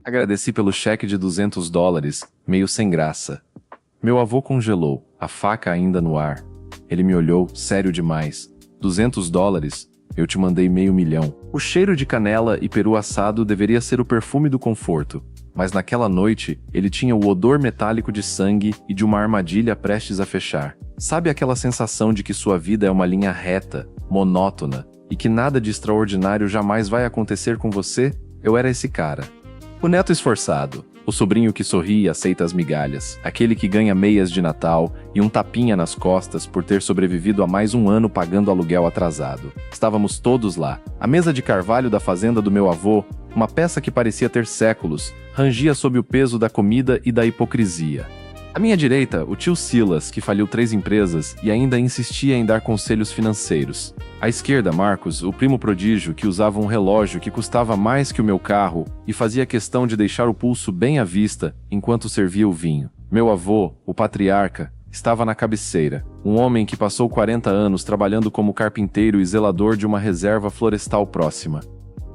Agradeci pelo cheque de US$ 200, meio sem graça. Meu avô congelou, a faca ainda no ar. Ele me olhou, sério demais. US$ 200? Eu te mandei $500 000. O cheiro de canela e peru assado deveria ser o perfume do conforto, mas naquela noite ele tinha o odor metálico de sangue e de uma armadilha prestes a fechar. Sabe aquela sensação de que sua vida é uma linha reta, monótona, e que nada de extraordinário jamais vai acontecer com você? Eu era esse cara. O neto esforçado, o sobrinho que sorri e aceita as migalhas, aquele que ganha meias de Natal e um tapinha nas costas por ter sobrevivido a mais um ano pagando aluguel atrasado. Estávamos todos lá. A mesa de carvalho da fazenda do meu avô, uma peça que parecia ter séculos, rangia sob o peso da comida e da hipocrisia. À minha direita, o tio Silas, que faliu 3 empresas e ainda insistia em dar conselhos financeiros. À esquerda, Marcos, o primo prodígio que usava um relógio que custava mais que o meu carro e fazia questão de deixar o pulso bem à vista enquanto servia o vinho. Meu avô, o patriarca, estava na cabeceira, um homem que passou 40 anos trabalhando como carpinteiro e zelador de uma reserva florestal próxima.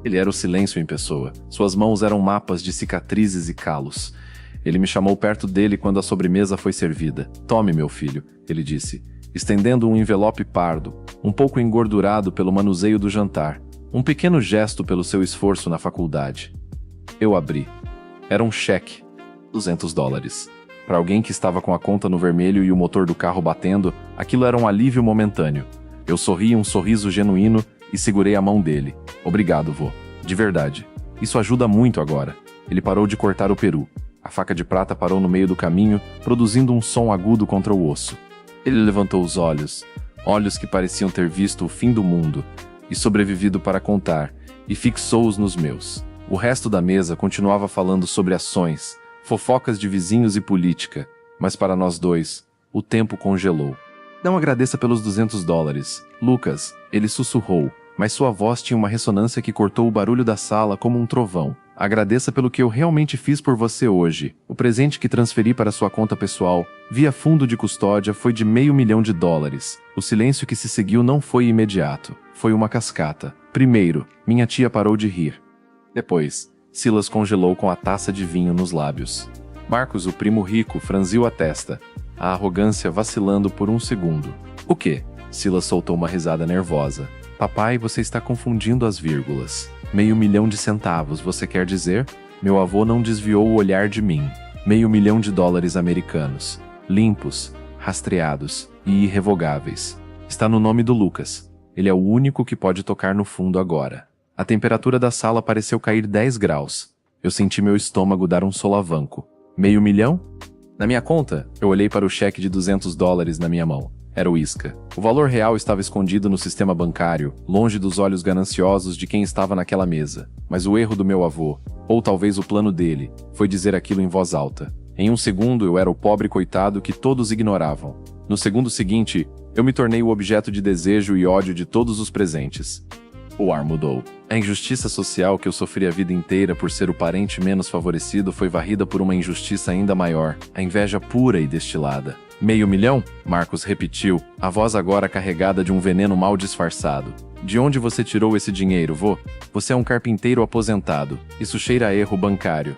Ele era o silêncio em pessoa. Suas mãos eram mapas de cicatrizes e calos. Ele me chamou perto dele quando a sobremesa foi servida. "Tome, meu filho", ele disse, estendendo um envelope pardo, um pouco engordurado pelo manuseio do jantar, um pequeno gesto pelo seu esforço na faculdade. Eu abri. Era um cheque. $200. Para alguém que estava com a conta no vermelho e o motor do carro batendo, aquilo era um alívio momentâneo. Eu sorri um sorriso genuíno e segurei a mão dele. "Obrigado, vô. De verdade. Isso ajuda muito agora." Ele parou de cortar o peru. A faca de prata parou no meio do caminho, produzindo um som agudo contra o osso. Ele levantou os olhos, olhos que pareciam ter visto o fim do mundo e sobrevivido para contar, e fixou-os nos meus. O resto da mesa continuava falando sobre ações, fofocas de vizinhos e política, mas para nós dois, o tempo congelou. "Não agradeça pelos $200, Lucas", ele sussurrou, mas sua voz tinha uma ressonância que cortou o barulho da sala como um trovão. "Agradeça pelo que eu realmente fiz por você hoje. O presente que transferi para sua conta pessoal, via fundo de custódia, foi de $500 000. O silêncio que se seguiu não foi imediato. Foi uma cascata. Primeiro, minha tia parou de rir. Depois, Silas congelou com a taça de vinho nos lábios. Marcos, o primo rico, franziu a testa, a arrogância vacilando por um segundo. "O quê?" Silas soltou uma risada nervosa. "Papai, você está confundindo as vírgulas. $500 000, você quer dizer?" Meu avô não desviou o olhar de mim. $500 000 americanos. Limpos, rastreados e irrevogáveis. Está no nome do Lucas. Ele é o único que pode tocar no fundo agora. A temperatura da sala pareceu cair 10 graus. Eu senti meu estômago dar um solavanco. $500 000? Na minha conta, eu olhei para o cheque de $200 na minha mão. Era o isca. O valor real estava escondido no sistema bancário, longe dos olhos gananciosos de quem estava naquela mesa. Mas o erro do meu avô, ou talvez o plano dele, foi dizer aquilo em voz alta. Em um segundo eu era o pobre coitado que todos ignoravam. No segundo seguinte, eu me tornei o objeto de desejo e ódio de todos os presentes. O ar mudou. A injustiça social que eu sofri a vida inteira por ser o parente menos favorecido foi varrida por uma injustiça ainda maior, a inveja pura e destilada. $500 000? Marcos repetiu, a voz agora carregada de um veneno mal disfarçado. "De onde você tirou esse dinheiro, vô? Você é um carpinteiro aposentado. Isso cheira a erro bancário."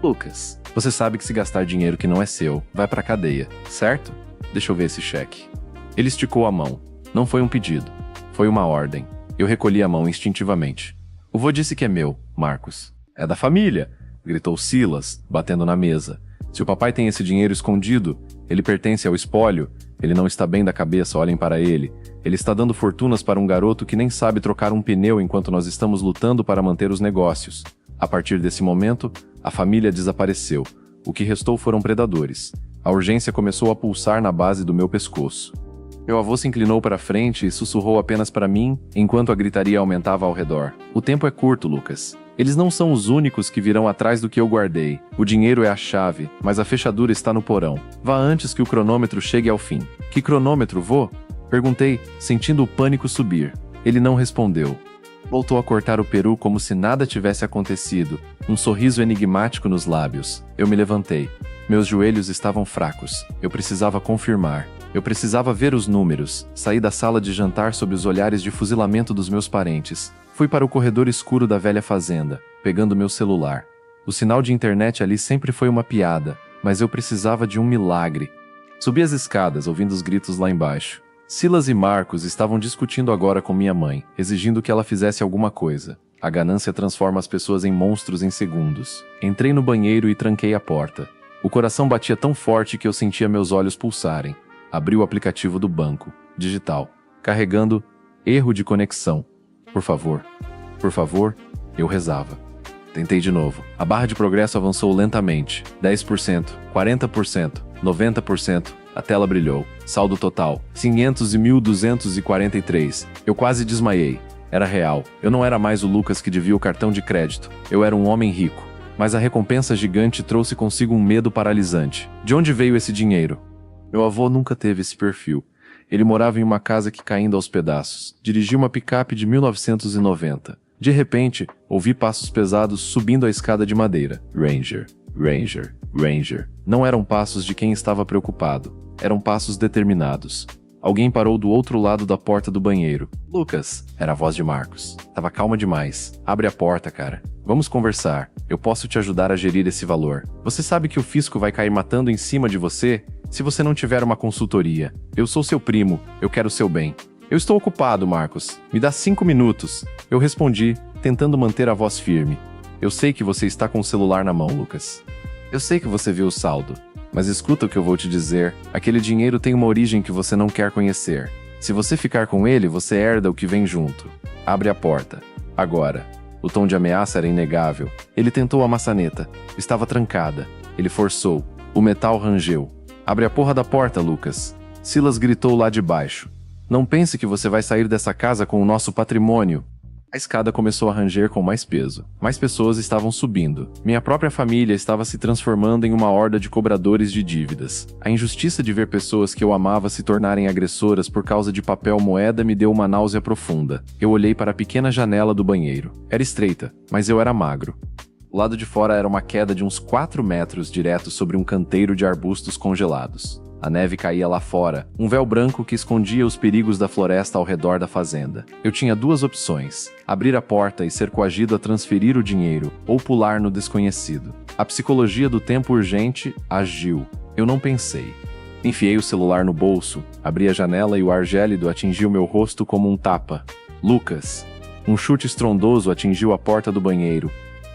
"Lucas, você sabe que se gastar dinheiro que não é seu, vai pra cadeia, certo? Deixa eu ver esse cheque." Ele esticou a mão. Não foi um pedido. Foi uma ordem. Eu recolhi a mão instintivamente. "O vô disse que é meu, Marcos." "É da família", gritou Silas, batendo na mesa. "Se o papai tem esse dinheiro escondido, ele pertence ao espólio. Ele não está bem da cabeça, olhem para ele. Ele está dando fortunas para um garoto que nem sabe trocar um pneu enquanto nós estamos lutando para manter os negócios." A partir desse momento, a família desapareceu. O que restou foram predadores. A urgência começou a pulsar na base do meu pescoço. Meu avô se inclinou para frente e sussurrou apenas para mim, enquanto a gritaria aumentava ao redor. "O tempo é curto, Lucas. Eles não são os únicos que virão atrás do que eu guardei. O dinheiro é a chave, mas a fechadura está no porão. Vá antes que o cronômetro chegue ao fim." "Que cronômetro, vô?" Perguntei, sentindo o pânico subir. Ele não respondeu. Voltou a cortar o peru como se nada tivesse acontecido, um sorriso enigmático nos lábios. Eu me levantei. Meus joelhos estavam fracos. Eu precisava confirmar. Eu precisava ver os números. Saí da sala de jantar sob os olhares de fuzilamento dos meus parentes. Fui para o corredor escuro da velha fazenda, pegando meu celular. O sinal de internet ali sempre foi uma piada, mas eu precisava de um milagre. Subi as escadas, ouvindo os gritos lá embaixo. Silas e Marcos estavam discutindo agora com minha mãe, exigindo que ela fizesse alguma coisa. A ganância transforma as pessoas em monstros em segundos. Entrei no banheiro e tranquei a porta. O coração batia tão forte que eu sentia meus olhos pulsarem. Abri o aplicativo do banco, digital, carregando erro de conexão. Por favor, eu rezava. Tentei de novo. A barra de progresso avançou lentamente. 10%, 40%, 90%. A tela brilhou. Saldo total: 500 e 1.243. Eu quase desmaiei. Era real. Eu não era mais o Lucas que devia o cartão de crédito. Eu era um homem rico. Mas a recompensa gigante trouxe consigo um medo paralisante. De onde veio esse dinheiro? Meu avô nunca teve esse perfil. Ele morava em uma casa que caindo aos pedaços. Dirigia uma picape de 1990. De repente, ouvi passos pesados subindo a escada de madeira. Ranger, Ranger, Ranger. Não eram passos de quem estava preocupado. Eram passos determinados. Alguém parou do outro lado da porta do banheiro. Lucas, era a voz de Marcos. Tava calma demais. Abre a porta, cara. Vamos conversar. Eu posso te ajudar a gerir esse valor. Você sabe que o fisco vai cair matando em cima de você se você não tiver uma consultoria. Eu sou seu primo. Eu quero seu bem. Eu estou ocupado, Marcos. Me dá 5 minutos. Eu respondi, tentando manter a voz firme. Eu sei que você está com o celular na mão, Lucas. Eu sei que você viu o saldo. Mas escuta o que eu vou te dizer. Aquele dinheiro tem uma origem que você não quer conhecer. Se você ficar com ele, você herda o que vem junto. Abre a porta. Agora. O tom de ameaça era inegável. Ele tentou a maçaneta. Estava trancada. Ele forçou. O metal rangeu. Abre a porra da porta, Lucas. Silas gritou lá de baixo. Não pense que você vai sair dessa casa com o nosso patrimônio. A escada começou a ranger com mais peso. Mais pessoas estavam subindo. Minha própria família estava se transformando em uma horda de cobradores de dívidas. A injustiça de ver pessoas que eu amava se tornarem agressoras por causa de papel moeda me deu uma náusea profunda. Eu olhei para a pequena janela do banheiro. Era estreita, mas eu era magro. O lado de fora era uma queda de uns 4 metros direto sobre um canteiro de arbustos congelados. A neve caía lá fora, um véu branco que escondia os perigos da floresta ao redor da fazenda. Eu tinha 2 opções: abrir a porta e ser coagido a transferir o dinheiro, ou pular no desconhecido. A psicologia do tempo urgente agiu. Eu não pensei. Enfiei o celular no bolso, abri a janela e o ar gélido atingiu meu rosto como um tapa. Lucas! Um chute estrondoso atingiu a porta do banheiro.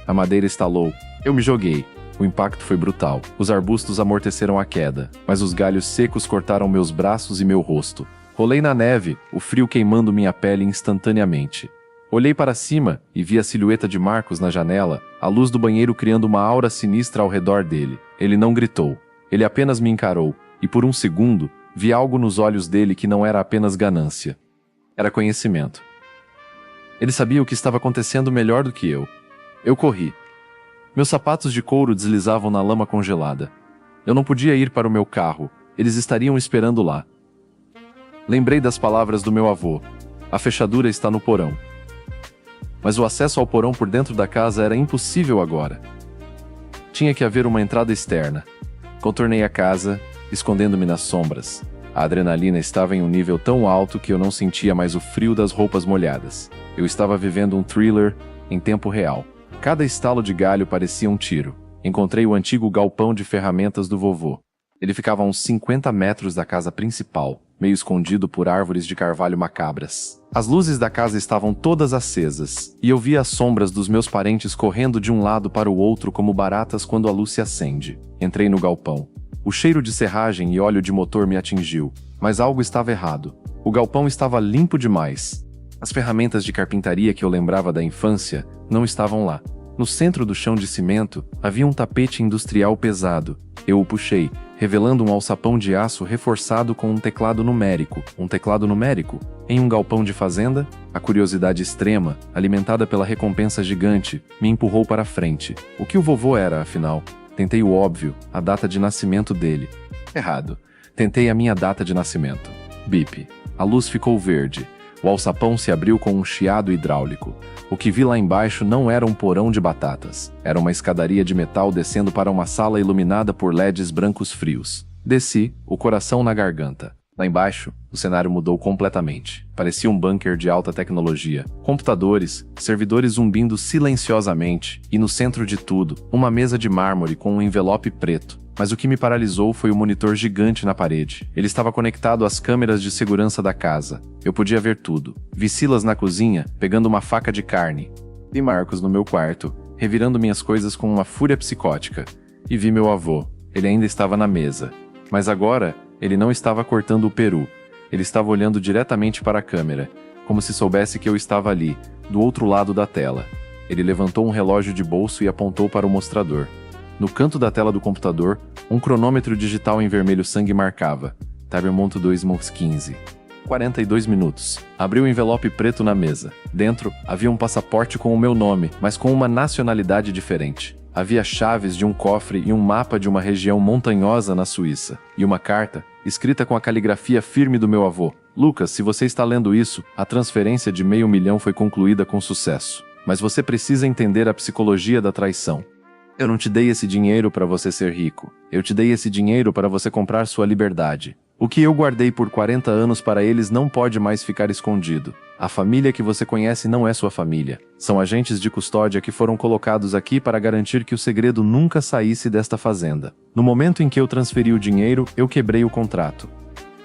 A madeira estalou. Eu me joguei. O impacto foi brutal. Os arbustos amorteceram a queda, mas os galhos secos cortaram meus braços e meu rosto. Rolei na neve, o frio queimando minha pele instantaneamente. Olhei para cima e vi a silhueta de Marcos na janela, a luz do banheiro criando uma aura sinistra ao redor dele. Ele não gritou. Ele apenas me encarou, e por um segundo, vi algo nos olhos dele que não era apenas ganância. Era conhecimento. Ele sabia o que estava acontecendo melhor do que eu. Eu corri. Meus sapatos de couro deslizavam na lama congelada. Eu não podia ir para o meu carro. Eles estariam esperando lá. Lembrei das palavras do meu avô. A fechadura está no porão. Mas o acesso ao porão por dentro da casa era impossível agora. Tinha que haver uma entrada externa. Contornei a casa, escondendo-me nas sombras. A adrenalina estava em um nível tão alto que eu não sentia mais o frio das roupas molhadas. Eu estava vivendo um thriller em tempo real. Cada estalo de galho parecia um tiro. Encontrei o antigo galpão de ferramentas do vovô. Ele ficava a uns 50 metros da casa principal, meio escondido por árvores de carvalho macabras. As luzes da casa estavam todas acesas, e eu via as sombras dos meus parentes correndo de um lado para o outro como baratas quando a luz se acende. Entrei no galpão. O cheiro de serragem e óleo de motor me atingiu, mas algo estava errado. O galpão estava limpo demais. As ferramentas de carpintaria que eu lembrava da infância não estavam lá. No centro do chão de cimento, havia um tapete industrial pesado. Eu o puxei, revelando um alçapão de aço reforçado com um teclado numérico. Um teclado numérico? Em um galpão de fazenda? A curiosidade extrema, alimentada pela recompensa gigante, me empurrou para frente. O que o vovô era, afinal? Tentei o óbvio, a data de nascimento dele. Errado. Tentei a minha data de nascimento. Bip. A luz ficou verde. O alçapão se abriu com um chiado hidráulico. O que vi lá embaixo não era um porão de batatas. Era uma escadaria de metal descendo para uma sala iluminada por LEDs brancos frios. Desci, o coração na garganta. Lá embaixo, o cenário mudou completamente. Parecia um bunker de alta tecnologia. Computadores, servidores zumbindo silenciosamente, e no centro de tudo, uma mesa de mármore com um envelope preto. Mas o que me paralisou foi o monitor gigante na parede. Ele estava conectado às câmeras de segurança da casa. Eu podia ver tudo. Vi Silas na cozinha, pegando uma faca de carne. Vi Marcos no meu quarto, revirando minhas coisas com uma fúria psicótica. E vi meu avô. Ele ainda estava na mesa. Mas agora, ele não estava cortando o peru. Ele estava olhando diretamente para a câmera, como se soubesse que eu estava ali, do outro lado da tela. Ele levantou um relógio de bolso e apontou para o mostrador. No canto da tela do computador, um cronômetro digital em vermelho sangue marcava. Timermont 2:15. 42 minutos. Abri o envelope preto na mesa. Dentro, havia um passaporte com o meu nome, mas com uma nacionalidade diferente. Havia chaves de um cofre e um mapa de uma região montanhosa na Suíça. E uma carta, escrita com a caligrafia firme do meu avô. Lucas, se você está lendo isso, a transferência de $500 mil foi concluída com sucesso. Mas você precisa entender a psicologia da traição. Eu não te dei esse dinheiro para você ser rico. Eu te dei esse dinheiro para você comprar sua liberdade. O que eu guardei por 40 anos para eles não pode mais ficar escondido. A família que você conhece não é sua família. São agentes de custódia que foram colocados aqui para garantir que o segredo nunca saísse desta fazenda. No momento em que eu transferi o dinheiro, eu quebrei o contrato.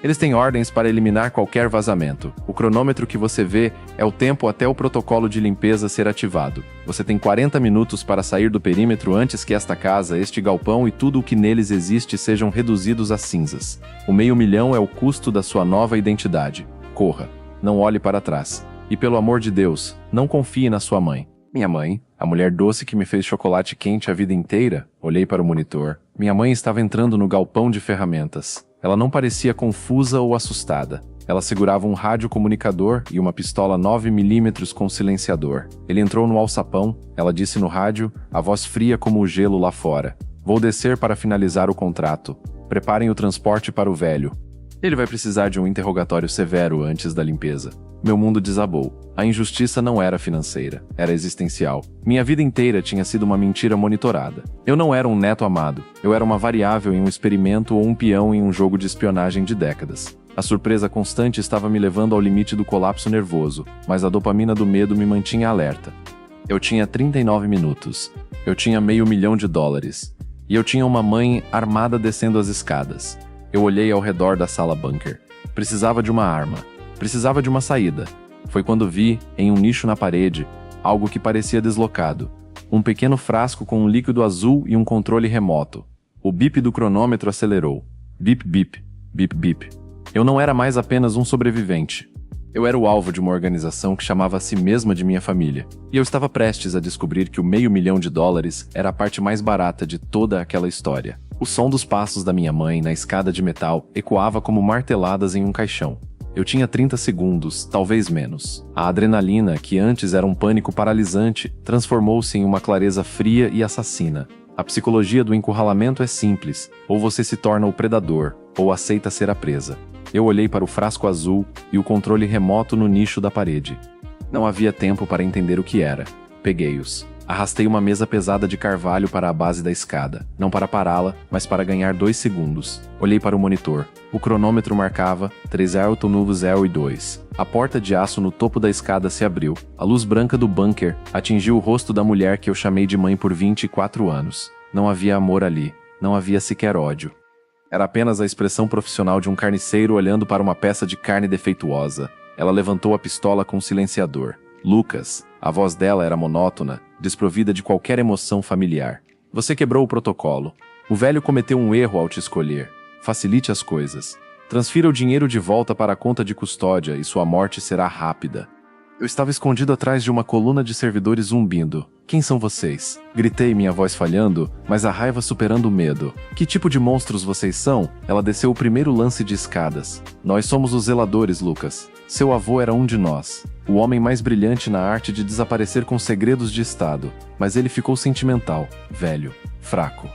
Eles têm ordens para eliminar qualquer vazamento. O cronômetro que você vê é o tempo até o protocolo de limpeza ser ativado. Você tem 40 minutos para sair do perímetro antes que esta casa, este galpão e tudo o que neles existe sejam reduzidos a cinzas. O $500 mil é o custo da sua nova identidade. Corra. Não olhe para trás. E pelo amor de Deus, não confie na sua mãe. Minha mãe, a mulher doce que me fez chocolate quente a vida inteira, olhei para o monitor. Minha mãe estava entrando no galpão de ferramentas. Ela não parecia confusa ou assustada. Ela segurava um radiocomunicador e uma pistola 9mm com silenciador. Ele entrou no alçapão, ela disse no rádio, a voz fria como o gelo lá fora. Vou descer para finalizar o contrato. Preparem o transporte para o velho. Ele vai precisar de um interrogatório severo antes da limpeza. Meu mundo desabou. A injustiça não era financeira, era existencial. Minha vida inteira tinha sido uma mentira monitorada. Eu não era um neto amado. Eu era uma variável em um experimento ou um peão em um jogo de espionagem de décadas. A surpresa constante estava me levando ao limite do colapso nervoso, mas a dopamina do medo me mantinha alerta. Eu tinha 39 minutos. Eu tinha $500 mil. E eu tinha uma mãe armada descendo as escadas. Eu olhei ao redor da sala bunker. Precisava de uma arma. Precisava de uma saída. Foi quando vi, em um nicho na parede, algo que parecia deslocado. Um pequeno frasco com um líquido azul e um controle remoto. O bip do cronômetro acelerou. Bip, bip, bip, bip. Eu não era mais apenas um sobrevivente. Eu era o alvo de uma organização que chamava a si mesma de minha família. E eu estava prestes a descobrir que o $500 mil era a parte mais barata de toda aquela história. O som dos passos da minha mãe na escada de metal ecoava como marteladas em um caixão. Eu tinha 30 segundos, talvez menos. A adrenalina, que antes era um pânico paralisante, transformou-se em uma clareza fria e assassina. A psicologia do encurralamento é simples. Ou você se torna o predador, ou aceita ser a presa. Eu olhei para o frasco azul e o controle remoto no nicho da parede. Não havia tempo para entender o que era. Peguei-os. Arrastei uma mesa pesada de carvalho para a base da escada, não para pará-la, mas para ganhar 2 segundos. Olhei para o monitor. O cronômetro marcava 3:02. A porta de aço no topo da escada se abriu. A luz branca do bunker atingiu o rosto da mulher que eu chamei de mãe por 24 anos. Não havia amor ali. Não havia sequer ódio. Era apenas a expressão profissional de um carniceiro olhando para uma peça de carne defeituosa. Ela levantou a pistola com o silenciador. Lucas. A voz dela era monótona, desprovida de qualquer emoção familiar. Você quebrou o protocolo. O velho cometeu um erro ao te escolher. Facilite as coisas. Transfira o dinheiro de volta para a conta de custódia e sua morte será rápida. Eu estava escondido atrás de uma coluna de servidores zumbindo. Quem são vocês? Gritei, minha voz falhando, mas a raiva superando o medo. Que tipo de monstros vocês são? Ela desceu o primeiro lance de escadas. Nós somos os zeladores, Lucas. Seu avô era um de nós. O homem mais brilhante na arte de desaparecer com segredos de Estado. Mas ele ficou sentimental, velho, fraco.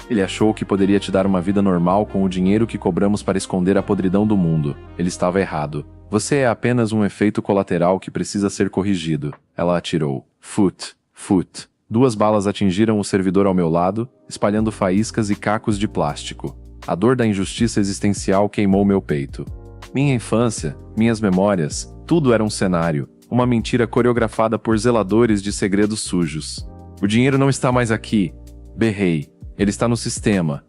Ele achou que poderia te dar uma vida normal com o dinheiro que cobramos para esconder a podridão do mundo. Ele estava errado. Você é apenas um efeito colateral que precisa ser corrigido. Ela atirou. Foot. 2 balas atingiram o servidor ao meu lado, espalhando faíscas e cacos de plástico. A dor da injustiça existencial queimou meu peito. Minha infância, minhas memórias, tudo era um cenário, uma mentira coreografada por zeladores de segredos sujos. O dinheiro não está mais aqui, berrei. Ele está no sistema.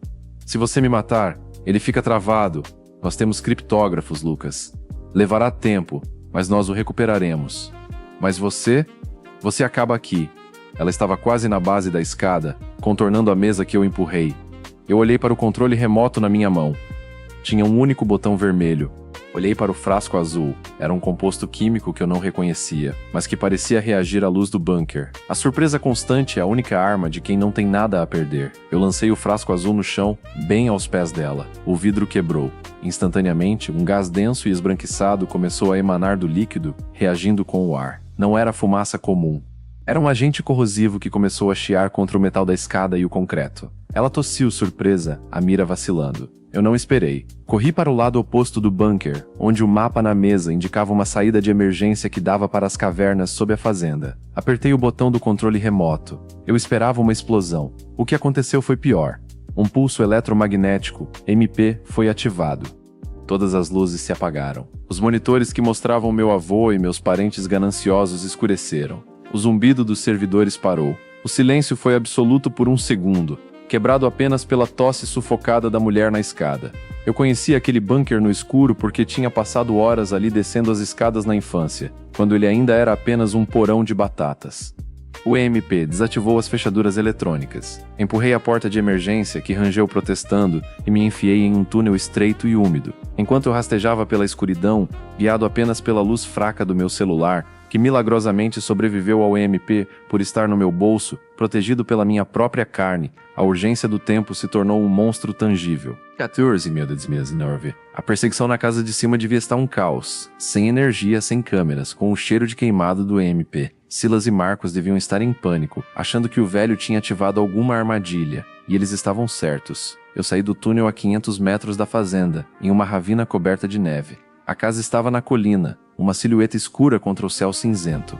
Se você me matar, ele fica travado. Nós temos criptógrafos, Lucas. Levará tempo, mas nós o recuperaremos. Mas você? Você acaba aqui. Ela estava quase na base da escada, contornando a mesa que eu empurrei. Eu olhei para o controle remoto na minha mão. Tinha um único botão vermelho. Olhei para o frasco azul. Era um composto químico que eu não reconhecia, mas que parecia reagir à luz do bunker. A surpresa constante é a única arma de quem não tem nada a perder. Eu lancei o frasco azul no chão, bem aos pés dela. O vidro quebrou. Instantaneamente, um gás denso e esbranquiçado começou a emanar do líquido, reagindo com o ar. Não era fumaça comum. Era um agente corrosivo que começou a chiar contra o metal da escada e o concreto. Ela tossiu surpresa, a mira vacilando. Eu não esperei. Corri para o lado oposto do bunker, onde o mapa na mesa indicava uma saída de emergência que dava para as cavernas sob a fazenda. Apertei o botão do controle remoto. Eu esperava uma explosão. O que aconteceu foi pior. Um pulso eletromagnético, MP, foi ativado. Todas as luzes se apagaram. Os monitores que mostravam meu avô e meus parentes gananciosos escureceram. O zumbido dos servidores parou. O silêncio foi absoluto por um segundo, quebrado apenas pela tosse sufocada da mulher na escada. Eu conhecia aquele bunker no escuro porque tinha passado horas ali descendo as escadas na infância, quando ele ainda era apenas um porão de batatas. O EMP desativou as fechaduras eletrônicas. Empurrei a porta de emergência, que rangeu protestando, e me enfiei em um túnel estreito e úmido. Enquanto eu rastejava pela escuridão, guiado apenas pela luz fraca do meu celular, que milagrosamente sobreviveu ao EMP por estar no meu bolso, protegido pela minha própria carne, a urgência do tempo se tornou um monstro tangível. 14 A perseguição na casa de cima devia estar um caos. Sem energia, sem câmeras, com o cheiro de queimado do EMP. Silas e Marcos deviam estar em pânico, achando que o velho tinha ativado alguma armadilha. E eles estavam certos. Eu saí do túnel a 500 metros da fazenda, em uma ravina coberta de neve. A casa estava na colina, uma silhueta escura contra o céu cinzento.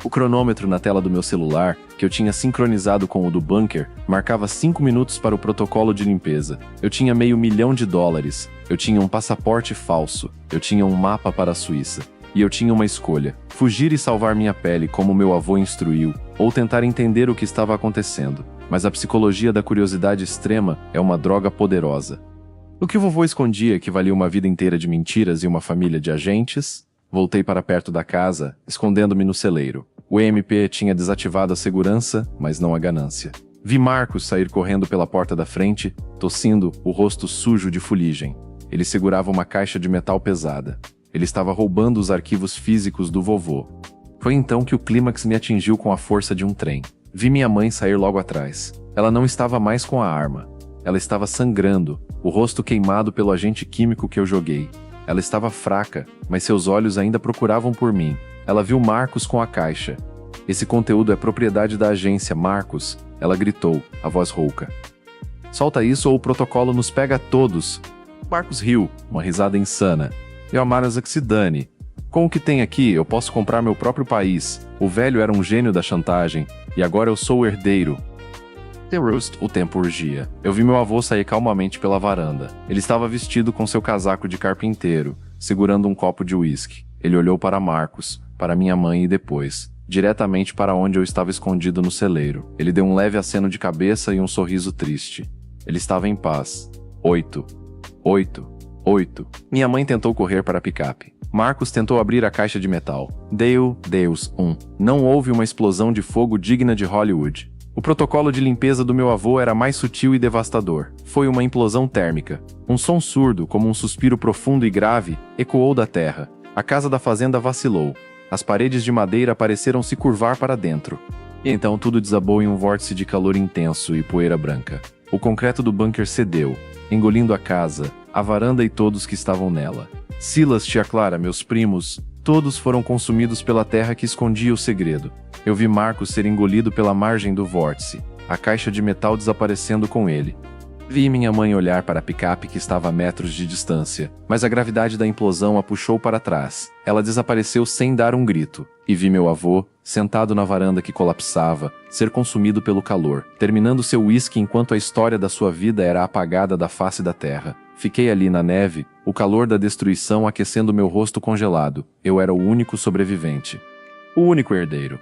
O cronômetro na tela do meu celular, que eu tinha sincronizado com o do bunker, marcava 5 minutos para o protocolo de limpeza. Eu tinha $500 mil. Eu tinha um passaporte falso. Eu tinha um mapa para a Suíça. E eu tinha uma escolha: fugir e salvar minha pele como meu avô instruiu, ou tentar entender o que estava acontecendo. Mas a psicologia da curiosidade extrema é uma droga poderosa. O que o vovô escondia que valia uma vida inteira de mentiras e uma família de agentes? Voltei para perto da casa, escondendo-me no celeiro. O EMP tinha desativado a segurança, mas não a ganância. Vi Marcos sair correndo pela porta da frente, tossindo, o rosto sujo de fuligem. Ele segurava uma caixa de metal pesada. Ele estava roubando os arquivos físicos do vovô. Foi então que o clímax me atingiu com a força de um trem. Vi minha mãe sair logo atrás. Ela não estava mais com a arma. Ela estava sangrando, o rosto queimado pelo agente químico que eu joguei. Ela estava fraca, mas seus olhos ainda procuravam por mim. Ela viu Marcos com a caixa. Esse conteúdo é propriedade da agência, Marcos. Ela gritou, a voz rouca. Solta isso ou o protocolo nos pega a todos. Marcos riu, uma risada insana. Eu amaras que se dane. Com o que tem aqui, eu posso comprar meu próprio país. O velho era um gênio da chantagem, e agora eu sou o herdeiro. O tempo urgia. Eu vi meu avô sair calmamente pela varanda. Ele estava vestido com seu casaco de carpinteiro, segurando um copo de uísque. Ele olhou para Marcos, para minha mãe e depois, diretamente para onde eu estava escondido no celeiro. Ele deu um leve aceno de cabeça e um sorriso triste. Ele estava em paz. 8. Minha mãe tentou correr para a picape. Marcos tentou abrir a caixa de metal. Deus. Não houve uma explosão de fogo digna de Hollywood. O protocolo de limpeza do meu avô era mais sutil e devastador. Foi uma implosão térmica. Um som surdo, como um suspiro profundo e grave, ecoou da terra. A casa da fazenda vacilou. As paredes de madeira pareceram se curvar para dentro. E então tudo desabou em um vórtice de calor intenso e poeira branca. O concreto do bunker cedeu, engolindo a casa, a varanda e todos que estavam nela. Silas, tia Clara, meus primos, todos foram consumidos pela terra que escondia o segredo. Eu vi Marcos ser engolido pela margem do vórtice, a caixa de metal desaparecendo com ele. Vi minha mãe olhar para a picape que estava a metros de distância, mas a gravidade da implosão a puxou para trás. Ela desapareceu sem dar um grito, e vi meu avô, sentado na varanda que colapsava, ser consumido pelo calor, terminando seu uísque enquanto a história da sua vida era apagada da face da terra. Fiquei ali na neve, o calor da destruição aquecendo meu rosto congelado. Eu era o único sobrevivente. O único herdeiro.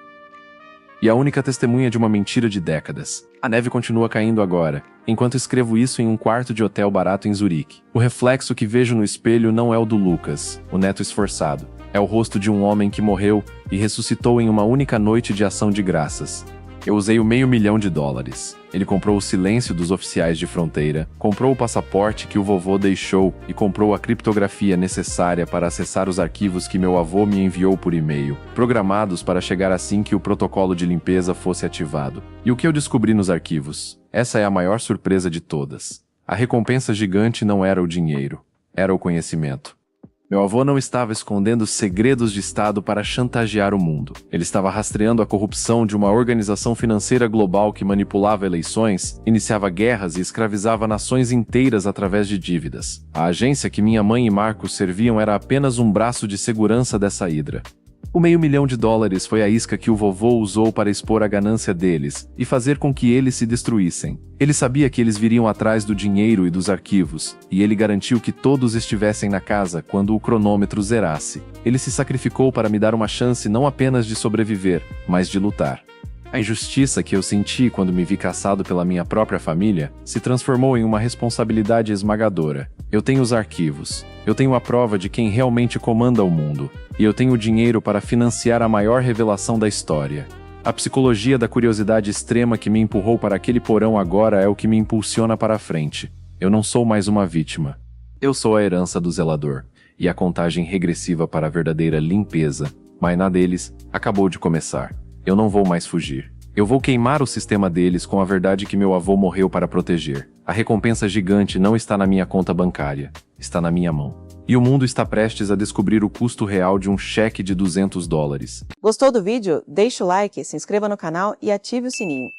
E a única testemunha de uma mentira de décadas. A neve continua caindo agora, enquanto escrevo isso em um quarto de hotel barato em Zurique. O reflexo que vejo no espelho não é o do Lucas, o neto esforçado. É o rosto de um homem que morreu e ressuscitou em uma única noite de ação de graças. Eu usei o $500 mil. Ele comprou o silêncio dos oficiais de fronteira, comprou o passaporte que o vovô deixou e comprou a criptografia necessária para acessar os arquivos que meu avô me enviou por e-mail, programados para chegar assim que o protocolo de limpeza fosse ativado. E o que eu descobri nos arquivos? Essa é a maior surpresa de todas. A recompensa gigante não era o dinheiro, era o conhecimento. Meu avô não estava escondendo segredos de Estado para chantagear o mundo. Ele estava rastreando a corrupção de uma organização financeira global que manipulava eleições, iniciava guerras e escravizava nações inteiras através de dívidas. A agência que minha mãe e Marcos serviam era apenas um braço de segurança dessa hidra. O $500 mil foi a isca que o vovô usou para expor a ganância deles e fazer com que eles se destruíssem. Ele sabia que eles viriam atrás do dinheiro e dos arquivos, e ele garantiu que todos estivessem na casa quando o cronômetro zerasse. Ele se sacrificou para me dar uma chance não apenas de sobreviver, mas de lutar. A injustiça que eu senti quando me vi caçado pela minha própria família se transformou em uma responsabilidade esmagadora. Eu tenho os arquivos. Eu tenho a prova de quem realmente comanda o mundo. E eu tenho o dinheiro para financiar a maior revelação da história. A psicologia da curiosidade extrema que me empurrou para aquele porão agora é o que me impulsiona para a frente. Eu não sou mais uma vítima. Eu sou a herança do zelador. E a contagem regressiva para a verdadeira limpeza, mas na deles, acabou de começar. Eu não vou mais fugir. Eu vou queimar o sistema deles com a verdade que meu avô morreu para proteger. A recompensa gigante não está na minha conta bancária, está na minha mão. E o mundo está prestes a descobrir o custo real de um cheque de $200. Gostou do vídeo? Deixe o like, se inscreva no canal e ative o sininho.